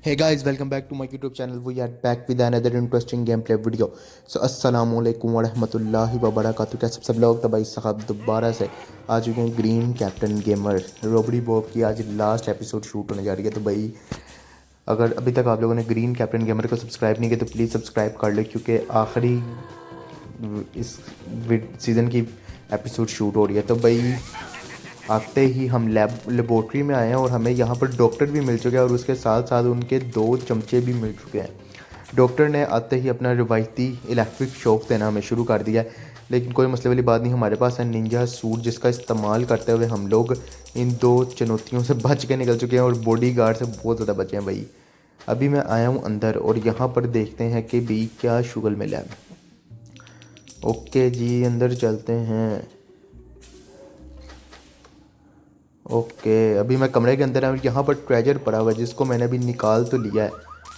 Hey guys, welcome back to my YouTube channel. We are back with another interesting gameplay video. So अस्सलामुअलैकुम वरहमतुल्लाहि वबरकातुहू। कैसे सब लोग? तो भाई साहब दोबारा से आ चुके हैं ग्रीन कैप्टन गेमर रोबड़ी बॉब की। आज लास्ट एपिसोड शूट होने जा रही है। तो भाई अगर अभी तक आप लोगों ने ग्रीन कैप्टन गेमर को सब्सक्राइब नहीं किया तो प्लीज़ सब्सक्राइब कर लो, क्योंकि आखिरी इस सीज़न की एपिसोड शूट हो रही है। तो भाई आते ही हम लेबोरेटरी में आए हैं और हमें यहाँ पर डॉक्टर भी मिल चुके हैं और उसके साथ साथ उनके 2 चमचे भी मिल चुके हैं। डॉक्टर ने आते ही अपना रिवायती इलेक्ट्रिक शॉक देना हमें शुरू कर दिया है, लेकिन कोई मसले वाली बात नहीं। हमारे पास है निंजा सूट, जिसका इस्तेमाल करते हुए हम लोग इन 2 चुनौतियों से बच के निकल चुके हैं और बॉडी गार्ड से बहुत ज़्यादा बचे हैं भाई। अभी मैं आया हूँ अंदर और यहाँ पर देखते हैं कि भाई क्या शुगल मिला है। ओके जी, अंदर चलते हैं। ओके, अभी मैं कमरे के अंदर आया। यहाँ पर ट्रेजर पड़ा हुआ है जिसको मैंने अभी निकाल तो लिया है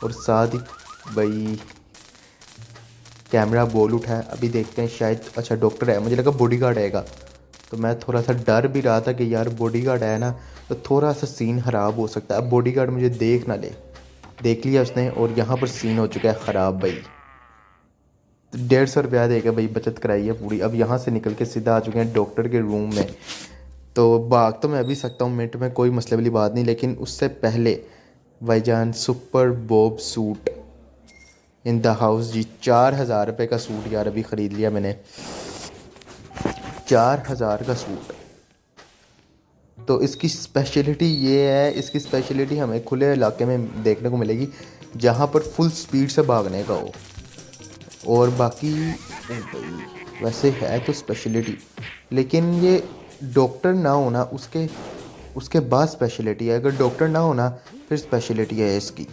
और साथ ही भाई कैमरा बोल उठा है। अभी देखते हैं, शायद अच्छा डॉक्टर है, मुझे लगा बॉडीगार्ड आएगा। तो मैं थोड़ा सा डर भी रहा था कि यार बॉडीगार्ड आया ना तो थोड़ा सा सीन ख़राब हो सकता है। अब बॉडीगार्ड मुझे देख ना ले। देख लिया उसने और यहाँ पर सीन हो चुका है ख़राब भाई। तो 150 रुपया देगा भाई, बचत कराई है पूरी। अब यहाँ से निकल के सीधा आ चुके हैं डॉक्टर के रूम में। तो भाग तो मैं अभी सकता हूँ मिनट में, कोई मसले वाली बात नहीं, लेकिन उससे पहले भाईजान super bob suit in the house जी। 4000 रुपये का सूट यार अभी ख़रीद लिया मैंने, 4000 का सूट। तो इसकी स्पेशलिटी ये है, इसकी स्पेशलिटी हमें खुले इलाके में देखने को मिलेगी जहाँ पर फुल स्पीड से भागने का हो। और बाकी वैसे है तो स्पेशलिटी, लेकिन ये डॉक्टर ना होना उसके उसके बाद स्पेशलिटी है। अगर डॉक्टर ना होना फिर स्पेशलिटी है इसकी।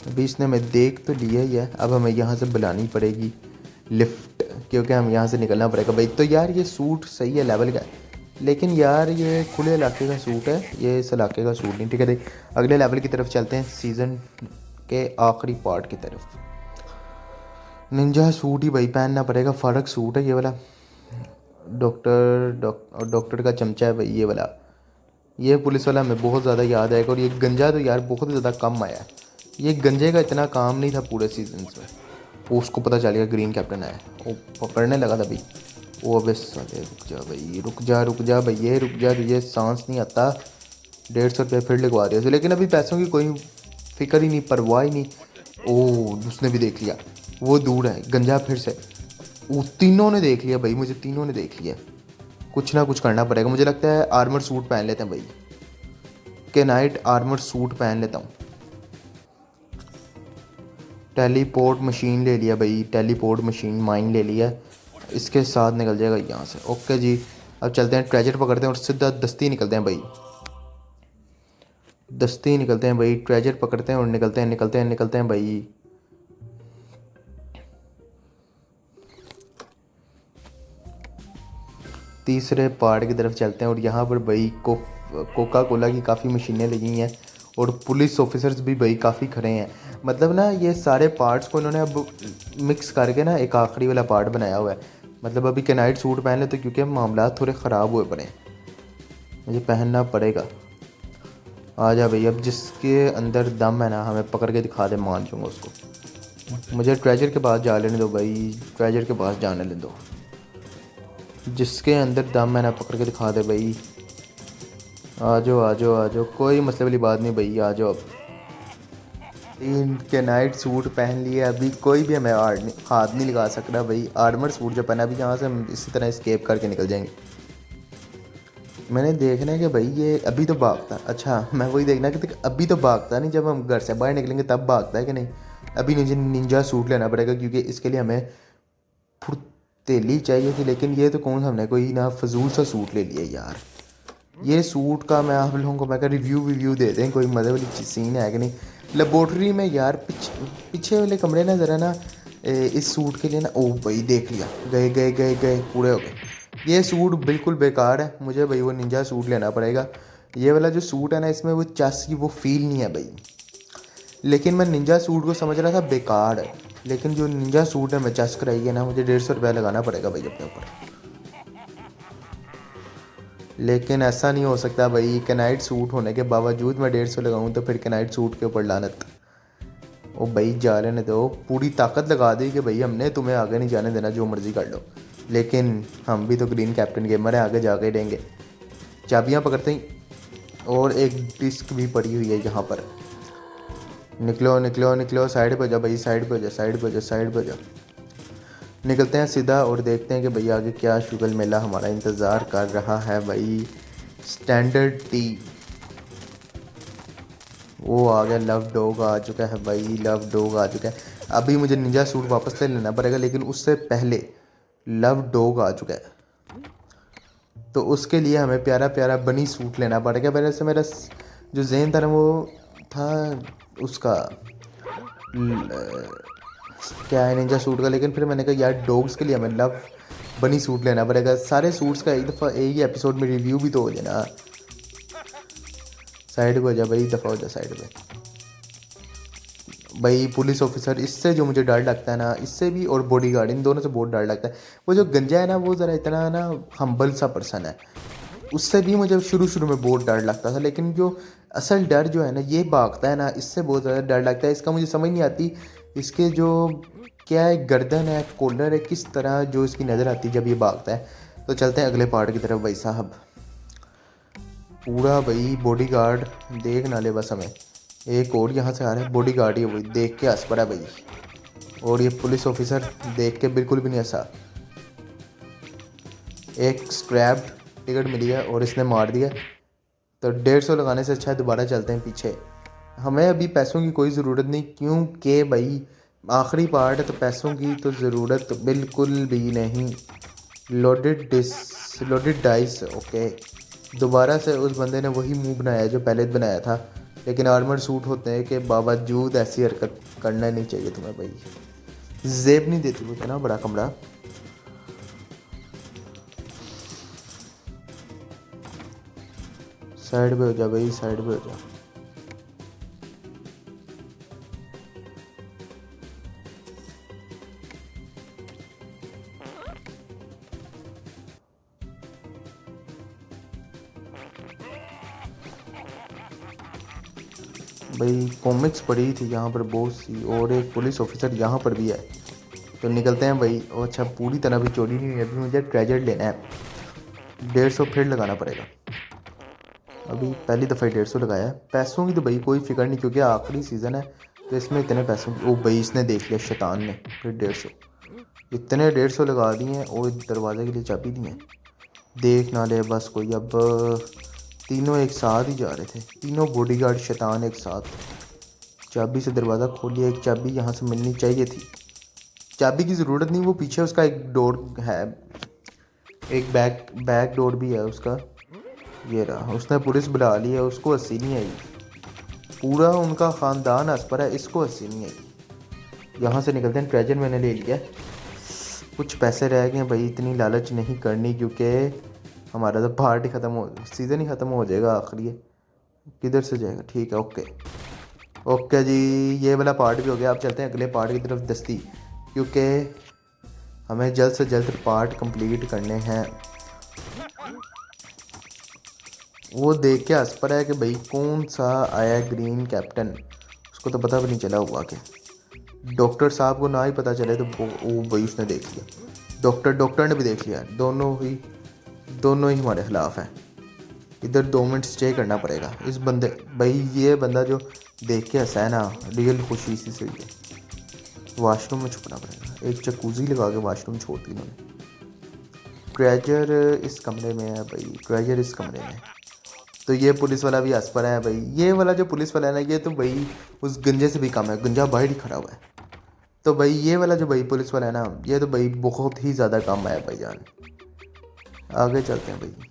अभी इसने हमें देख तो लिया ही है, अब हमें यहाँ से बुलानी पड़ेगी लिफ्ट, क्योंकि हम यहाँ से निकलना पड़ेगा भाई। तो यार ये सूट सही है, लेवल का है, लेकिन यार ये खुले इलाके का सूट है, ये इस इलाके का सूट नहीं। ठीक है, देख अगले लेवल की तरफ चलते हैं, सीज़न के आखिरी पार्ट की तरफ। निंजा सूट ही भाई पहनना पड़ेगा, फ़र्क सूट है ये वाला। डॉक्टर का चमचा है भाई ये वाला। ये पुलिस वाला हमें बहुत ज़्यादा याद आएगा। और ये गंजा तो यार बहुत ज़्यादा कम आया है, ये गंजे का इतना काम नहीं था पूरे सीजन में। वो उसको पता चल गया ग्रीन कैप्टन आया, वो पकड़ने लगा था भाई। वो अबे साले रुक जा भाई, रुक जा भैया, रुक जा, तुझे सांस नहीं आता। 150 रुपया फिर लिखवा दिया, लेकिन अभी पैसों की कोई फिक्र ही नहीं, परवाह ही नहीं। ओह उसने भी देख लिया, वो दूर है गंजा फिर से। वो तीनों ने देख लिया भाई, मुझे तीनों ने देख लिया। कुछ ना कुछ करना पड़ेगा, मुझे लगता है आर्मर सूट पहन लेते हैं भाई, के नाइट आर्मर सूट पहन लेता हूँ। टेलीपोर्ट मशीन ले लिया भाई, टेलीपोर्ट मशीन माइन ले लिया, इसके साथ निकल जाएगा यहाँ से। ओके जी, अब चलते हैं, ट्रेजर पकड़ते हैं और सीधा दस्ती निकलते हैं भाई। दस्ती निकलते हैं भाई, ट्रेजर पकड़ते हैं और निकलते हैं भाई। तीसरे पार्ट की तरफ चलते हैं और यहाँ पर भाई कोका कोला की काफ़ी मशीनें लगी हैं और पुलिस ऑफिसर्स भी भाई काफ़ी खड़े हैं। मतलब ना ये सारे पार्ट्स को इन्होंने अब मिक्स करके ना एक आखिरी वाला पार्ट बनाया हुआ है। मतलब अभी के नाइट सूट पहन लेते क्योंकि मामला थोड़े ख़राब हुए पड़े हैं, मुझे पहनना पड़ेगा। आ जा भाई, अब जिसके अंदर दम है ना हमें पकड़ के दिखा दे, मान जाऊँगा उसको। मुझे ट्रेजर के पास जा लेने दो भाई, ट्रेजर के पास जाने ले दो। जिसके अंदर दम है ना पकड़ के दिखा दे भाई। आ जाओ आ जाओ आ जाओ, कोई मसले वाली बात नहीं भाई, आ जाओ। अब इनके नाइट सूट पहन लिए, अभी कोई भी हमें हाथ नहीं लगा सकता भाई। आर्मर सूट जो पहना, अभी यहाँ से हम इसी तरह स्केप करके निकल जाएंगे। मैंने देखना है कि भाई ये अभी तो भागता, अच्छा मैं वही देखना कि अभी तो भागता नहीं, जब हम घर से बाहर निकलेंगे तब भागता है कि नहीं। अभी मुझे निंजा सूट लेना पड़ेगा क्योंकि इसके लिए हमें फुर्तीली चाहिए थी, लेकिन ये तो कौन हमने कोई ना फजूल सा सूट ले लिया यार। ये सूट का मैं आप लोगों को मैं रिव्यू दे दें, कोई मज़े वाली सीन है कि नहीं। लेबोरेटरी में यार पीछे वाले कमरे ना ज़रा ना इस सूट के लिए ना, ओ भाई देख लिया, गए गए गए गए पूरे हो गए। ये सूट बिल्कुल बेकार है, मुझे भाई वो निंजा सूट लेना पड़ेगा। ये वाला जो सूट है ना इसमें वो चस की वो फील नहीं है भाई। लेकिन मैं निंजा सूट को समझ रहा था बेकार है, लेकिन जो निंजा सूट है मैं चस कराई है ना, मुझे 150 रुपया लगाना पड़ेगा भाई अपने ऊपर। लेकिन ऐसा नहीं हो सकता भाई, कैनाइट सूट होने के बावजूद मैं 150 लगाऊं तो फिर कैनाइट सूट के ऊपर लानत। ओ भाई जा लेने दो, पूरी ताकत लगा दी कि भाई हमने तुम्हें आगे नहीं जाने देना, जो मर्ज़ी कर लो। लेकिन हम भी तो ग्रीन कैप्टन गेमर हैं, आगे जाके देंगे। चाबियां पकड़ते ही, और एक डिस्क भी पड़ी हुई है यहाँ पर। निकलो निकलो निकलो, साइड पे जा भाई, साइड पे जा, साइड पे जा, साइड पे जा। निकलते हैं सीधा और देखते हैं कि भाई आगे क्या शुगल मेला हमारा इंतज़ार कर रहा है भाई। स्टैंडर्ड टी, वो आ गया, लव डॉग आ चुका है भाई, लव डॉग आ चुका है। अभी मुझे निंजा सूट वापस ले लेना पड़ेगा, लेकिन उससे पहले लव डॉग आ चुका है, तो उसके लिए हमें प्यारा प्यारा बनी सूट लेना पड़ेगा। पहले से मेरा जो जहन था ना वो था उसका क्या है, निंजा सूट का, लेकिन फिर मैंने कहा यार डॉग्स के लिए हमें लव बनी सूट लेना पड़ेगा। सारे सूट्स का एक दफ़ा एक ही एपिसोड में रिव्यू भी तो हो जाए ना। साइड पे हो जा भाई, दफ़ा हो जा साइड पे भाई। पुलिस ऑफिसर, इससे जो मुझे डर लगता है ना, इससे भी, और बॉडीगार्ड, इन दोनों से बहुत डर लगता है। वो जो गंजा है ना, वो ज़रा इतना ना हम्बल सा पर्सन है, उससे भी मुझे शुरू शुरू में बहुत डर लगता था। लेकिन जो असल डर जो है ना, ये भागता है ना, इससे बहुत ज़्यादा डर लगता है। इसका मुझे समझ नहीं आती, इसके जो क्या है, गर्दन है, कॉलर है, किस तरह जो इसकी नज़र आती है जब ये भागता है। तो चलते हैं अगले पार्ट की तरफ भाई साहब। पूरा भाई बॉडीगार्ड देख ना ले बस हमें। एक और यहाँ से आ रहा है बॉडीगार्ड, ही वही देख के हंस पड़ा भाई। और ये पुलिस ऑफिसर देख के बिल्कुल भी नहीं हंसा। एक स्क्रैप्ड टिकट मिली है और इसने मार दिया, तो 150 लगाने से अच्छा है दोबारा चलते हैं पीछे। हमें अभी पैसों की कोई ज़रूरत नहीं, क्योंकि भाई आखिरी पार्ट है, तो पैसों की तो ज़रूरत बिल्कुल भी नहीं। Loaded dice, okay. दोबारा से उस बंदे ने वही मुंह बनाया जो पहले बनाया था, लेकिन आर्मर सूट होते हैं के बावजूद ऐसी हरकत करना नहीं चाहिए तुम्हें भाई। जेब नहीं देती मुझे ना बड़ा कमरा। साइड पे हो जा भाई, साइड पे हो जा। भाई कॉमिक्स पड़ी थी यहाँ पर बहुत सी, और एक पुलिस ऑफिसर यहाँ पर भी है, तो निकलते हैं भाई। और अच्छा पूरी तरह भी चोरी नहीं है, अभी मुझे ट्रेजर लेना है। 150 फिर लगाना पड़ेगा। अभी पहली दफ़ा 150 लगाया है। पैसों की तो भाई कोई फिक्र नहीं, क्योंकि आखिरी सीज़न है, तो इसमें इतने पैसों की, ओ भाई इसने देख लिया शैतान ने, फिर 150 इतने 150 लगा दिए हैं। और दरवाजे के लिए चाबी दी है, देख ना ले बस कोई। अब तीनों एक साथ ही जा रहे थे, तीनों बॉडीगार्ड शैतान एक साथ। चाबी से दरवाज़ा खोलिए, एक चाबी यहाँ से मिलनी चाहिए थी। चाबी की ज़रूरत नहीं, वो पीछे उसका एक डोर है, एक बैक डोर भी है उसका। ये रहा, उसने पुलिस बुला ली है, उसको हंसी नहीं आई। पूरा उनका ख़ानदान हंस पर है, इसको हंसी नहीं आई। यहाँ से निकलते हैं, ट्रेजर मैंने ले लिया। कुछ पैसे रह गए भाई, इतनी लालच नहीं करनी, क्योंकि हमारा तो पार्ट ही ख़त्म हो, सीज़न ही ख़त्म हो जाएगा आखिरी। किधर से जाएगा, ठीक है, ओके ओके जी, ये वाला पार्ट भी हो गया। अब चलते हैं अगले पार्ट की तरफ दस्ती, क्योंकि हमें जल्द से जल्द पार्ट कंप्लीट करने हैं। वो देख के हंस पड़ा है कि भाई कौन सा आया ग्रीन कैप्टन, उसको तो पता भी नहीं चला हुआ कि डॉक्टर साहब को ना ही पता चले, तो वो भाई उसने देख लिया। डॉक्टर ने भी देख लिया। दोनों ही हमारे ख़िलाफ़ हैं। इधर 2 मिनट स्टे करना पड़ेगा। इस बंदे भाई, ये बंदा जो देख के हंसा है ना, रियल खुशी इसी से हुई है। वाशरूम में छुपना पड़ेगा, एक जकूज़ी लगा के वाशरूम छोड़ दी इन्होंने। ट्रेजर इस कमरे में है भाई, ट्रेजर इस कमरे में है। तो ये पुलिस वाला भी हंस पड़ा है भाई। ये वाला जो पुलिस वाला है ना, ये तो भाई उस गंजे से भी कम है, गंजा बाहर ही खड़ा हुआ है। तो भाई ये वाला जो भाई पुलिस वाला है ना, ये तो भाई बहुत ही ज़्यादा कम है भाई जान। आगे चलते हैं भाई।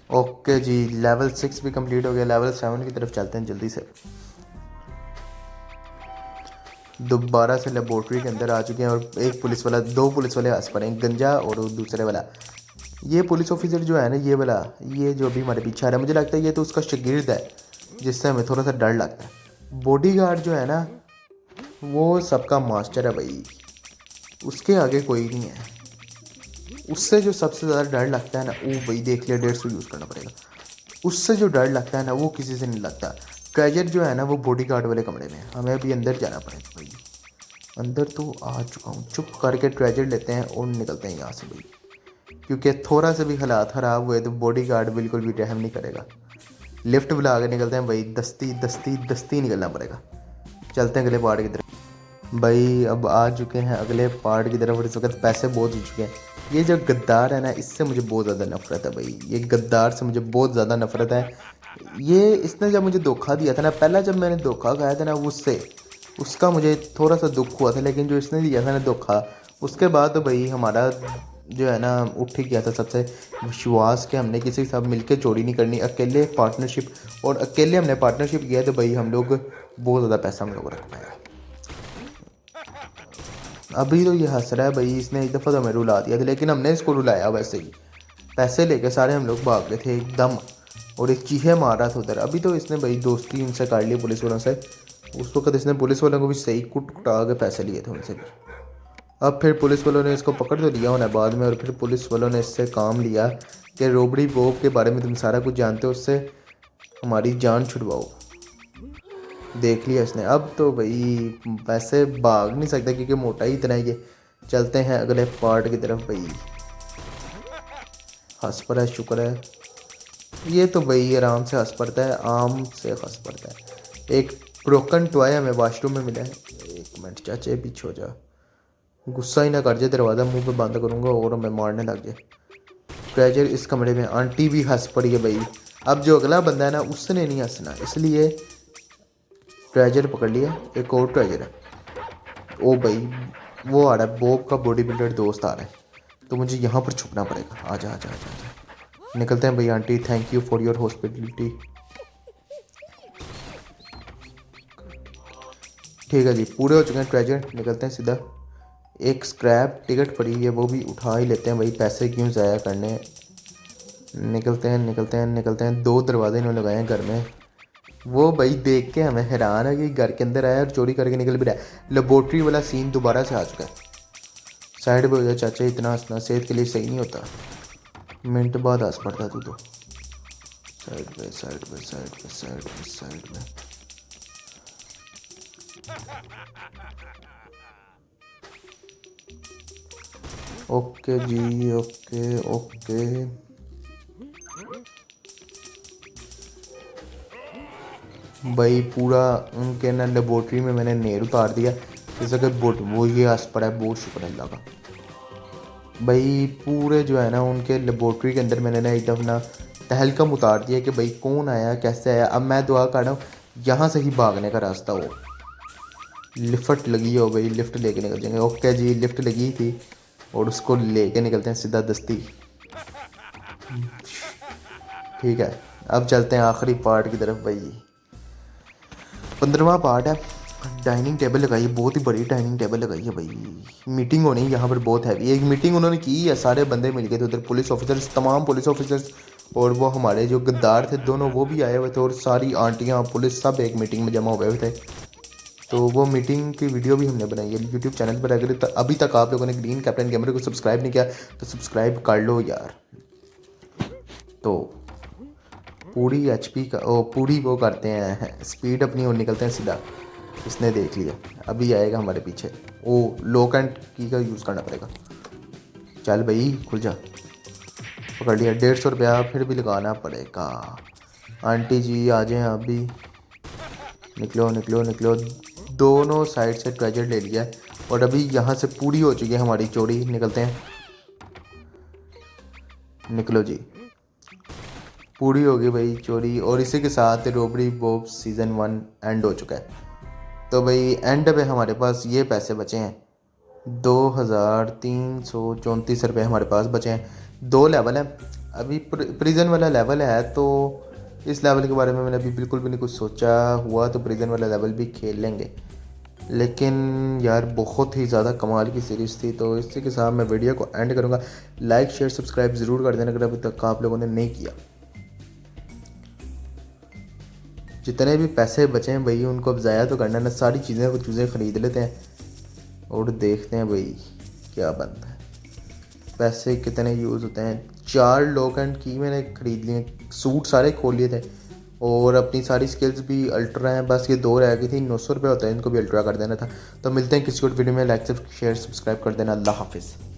ओके जी, लेवल 6 भी कंप्लीट हो गया। लेवल 7 की तरफ चलते हैं जल्दी से। दोबारा से लेबोरेटरी के अंदर आ चुके हैं, और एक पुलिस वाला, 2 पुलिस वाले हंस पड़े हैं, गंजा और दूसरे वाला। ये पुलिस ऑफिसर जो है ना, ये वाला, ये जो अभी हमारे पीछे आ रहा है, मुझे लगता है ये तो उसका शागिर्द है, जिससे हमें थोड़ा सा डर लगता है। बॉडीगार्ड जो है ना, वो सबका मास्टर है भाई, उसके आगे कोई नहीं है। उससे जो सबसे ज़्यादा डर लगता है ना, वो भाई देख लिया 150 यूज़ करना पड़ेगा। उससे जो डर लगता है ना वो किसी से नहीं लगता। ट्रेजर जो है ना वो बॉडी गार्ड वाले कमरे में है, हमें अभी अंदर जाना पड़ेगा भाई। अंदर तो आ चुका हूँ, चुप करके ट्रेजर लेते हैं और निकलते हैं यहाँ से भाई, क्योंकि थोड़ा सा भी हालात ख़राब हुए तो बॉडी गार्ड बिल्कुल भी रहम नहीं करेगा। लिफ्ट बुला के निकलते हैं भाई, दस्ती दस्ती दस्ती निकलना पड़ेगा। चलते हैं अगले पार्ट की तरफ भाई। अब आ चुके हैं अगले पार्ट की तरफ और इस वक्त पैसे बहुत हो चुके हैं। ये जो गद्दार है ना, इससे मुझे बहुत ज़्यादा नफरत है भाई, ये गद्दार से मुझे बहुत ज़्यादा नफरत है। ये इसने जब मुझे धोखा दिया था ना, पहला जब मैंने धोखा खाया था ना उससे, उसका मुझे थोड़ा सा दुख हुआ था, लेकिन जो इसने दिया था ना धोखा, उसके बाद तो भाई हमारा जो है ना उठ ही गया था सबसे विश्वास के। हमने किसी के साथ मिलकर चोरी नहीं करनी, अकेले पार्टनरशिप, और अकेले हमने पार्टनरशिप किया तो भाई हम लोग बहुत ज़्यादा पैसा हम लोग रख पाया। अभी तो ये हंस रहा है भाई, इसने एक दफ़ा तो हमें रुला दिया था, लेकिन हमने इसको रुलाया वैसे ही। पैसे लेके सारे हम लोग भाग गए थे एकदम, और एक चीहे मार रहा था उधर। अभी तो इसने भाई दोस्ती उनसे कर ली पुलिस वालों से। उस वक्त इसने पुलिस वालों को भी सही कुट कुटा के पैसे लिए थे उनसे भी। अब फिर पुलिस वालों ने इसको पकड़ तो लिया होना बाद में, और फिर पुलिस वालों ने इससे काम लिया कि रोबड़ी बॉब के बारे में तुम सारा कुछ जानते हो, उससे हमारी जान छुड़वाओ। देख लिया इसने। अब तो भाई वैसे भाग नहीं सकता क्योंकि मोटा ही इतना है ये। चलते हैं अगले पार्ट की तरफ भाई। हंस पड़ा है, शुक्र है। ये तो भाई आराम से हंस पड़ता है, आम से हंस पड़ता है। एक ब्रोकन टॉय हमें वॉशरूम में मिला है। एक मिनट चाचे पीछे हो जा, गुस्सा ही ना कर जाए, दरवाज़ा मुंह पे बंद करूँगा और हमें मारने लग जाए। ट्रेजर इस कमरे में, आंटी भी हंस पड़ी है भाई। अब जो अगला बंदा है ना उसने नहीं हंसना, इसलिए ट्रेजर पकड़ लिया। एक और ट्रेजर है, ओ भाई वो आ रहा है, बॉब का बॉडी बिल्डर दोस्त आ रहा है, तो मुझे यहाँ पर छुपना पड़ेगा। आजा आजा आजा आजा, निकलते हैं भाई। Aunty thank you for your hospitality. ठीक है जी, पूरे हो चुके हैं ट्रेजर, निकलते हैं सीधा। एक स्क्रैप टिकट पड़ी है, वो भी उठा ही लेते हैं भाई, पैसे क्यों ज़ाया करने। निकलते हैं निकलते हैं निकलते हैं। 2 दरवाजे इन्होंने लगाए हैं घर में। वो भाई देख के हमें हैरान है कि घर के अंदर आया और चोरी करके निकल भी रहा है। लेबोरेटरी वाला सीन दोबारा से आ चुका है। साइड पे हो जाए चाचा, इतना हंसना सेहत के लिए सही नहीं होता। मिनट बाद हंस पड़ता तू तो। साइड पे साइड पे साइड पे साइड पे साइड पे। ओके जी, ओके ओके। भाई पूरा उनके ना लेबोरेटरी में मैंने नेर उतार दिया, जैसे कि बोट वो ये हंस पड़ा है, बहुत शुक्र अल्लाह का। भाई पूरे जो है ना उनके लेबोरेटरी के अंदर मैंने ना एकदम ना तहलकम उतार दिया कि भाई कौन आया कैसे आया। अब मैं दुआ कर रहा हूँ यहाँ से ही भागने का रास्ता हो। लिफ्ट लगी हो भाई, लिफ्ट लेके निकल जाएंगे। ओके जी, लिफ्ट लगी थी और उसको लेके निकलते हैं सीधा दस्ती। ठीक है, अब चलते हैं आखिरी पार्ट की तरफ भाई। 15वां पार्ट है। डाइनिंग टेबल लगाई है, बहुत ही बड़ी डाइनिंग टेबल लगाई है भाई। मीटिंग होनी है यहाँ पर बहुत हैवी। एक मीटिंग उन्होंने की है, सारे बंदे मिल गए थे उधर, पुलिस ऑफिसर्स, तमाम पुलिस ऑफिसर्स, और वो हमारे जो गद्दार थे दोनों वो भी आए हुए थे, और सारी आंटियाँ पुलिस सब एक मीटिंग में जमा हुए हुए थे। तो वो मीटिंग की वीडियो भी हमने बनाई है यूट्यूब चैनल पर। अगर अभी तक आप लोगों ने ग्रीन कैप्टन गेमर को सब्सक्राइब नहीं किया तो सब्सक्राइब कर लो यार। तो पूरी एचपी का पूरी वो करते हैं स्पीड अपनी और निकलते हैं सीधा। इसने देख लिया, अभी आएगा हमारे पीछे। ओ लॉक एंड की का यूज़ करना पड़ेगा। चल भाई खुल जा, पकड़ लिया। 150 रुपया फिर भी लगाना पड़ेगा। आंटी जी आ जाएं आप भी, निकलो निकलो निकलो। दोनों साइड से ट्रेजर ले लिया और अभी यहाँ से पूरी हो चुकी है हमारी चोरी। निकलते हैं, निकलो जी, पूरी हो गई भाई चोरी। और इसी के साथ रोबरी बॉब सीज़न 1 एंड हो चुका है। तो भाई एंड पे हमारे पास ये पैसे बचे हैं, 2334 रुपये हमारे पास बचे हैं। 2 लेवल हैं अभी, प्रिजन वाला लेवल है, तो इस लेवल के बारे में मैंने अभी बिल्कुल भी नहीं कुछ सोचा। हुआ तो प्रिजन वाला लेवल भी खेल लेंगे, लेकिन यार बहुत ही ज़्यादा कमाल की सीरीज़ थी। तो इसी के साथ मैं वीडियो को एंड करूँगा। लाइक शेयर सब्सक्राइब ज़रूर कर देना अगर अभी तक आप लोगों ने नहीं किया। जितने भी पैसे बचे हैं भाई उनको अब ज़ाया तो करना ना, सारी चीज़ें ख़रीद लेते हैं और देखते हैं भाई क्या बनता है। पैसे कितने यूज़ होते हैं। 4 लॉक एंड की मैंने ख़रीद लिए, सूट सारे खोल लिए थे और अपनी सारी स्किल्स भी अल्ट्रा हैं, बस ये 2 रह गई थी। 900 रुपये होता है, इनको भी अल्ट्रा कर देना था। तो मिलते हैं किसी और वीडियो में। लाइक शेयर सब्सक्राइब कर देना। अल्लाह हाफिज़।